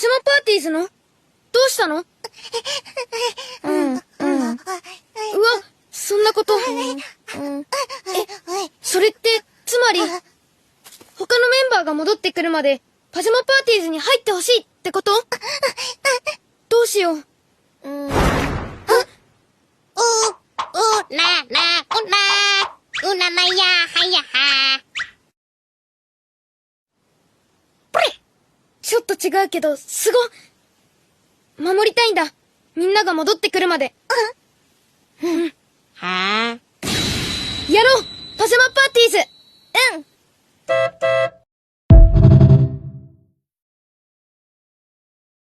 ジャマパーティーズの？どうしたの？うわ、そんなこと。それって、つまり、他のメンバーが戻ってくるまで、パジャマパーティーズに入ってほしいってこと？どうしよう。なやはやは。ちょっと違うけど、守りたいんだ。みんなが戻ってくるまで。はあ。やろうパジャマパーティーズ。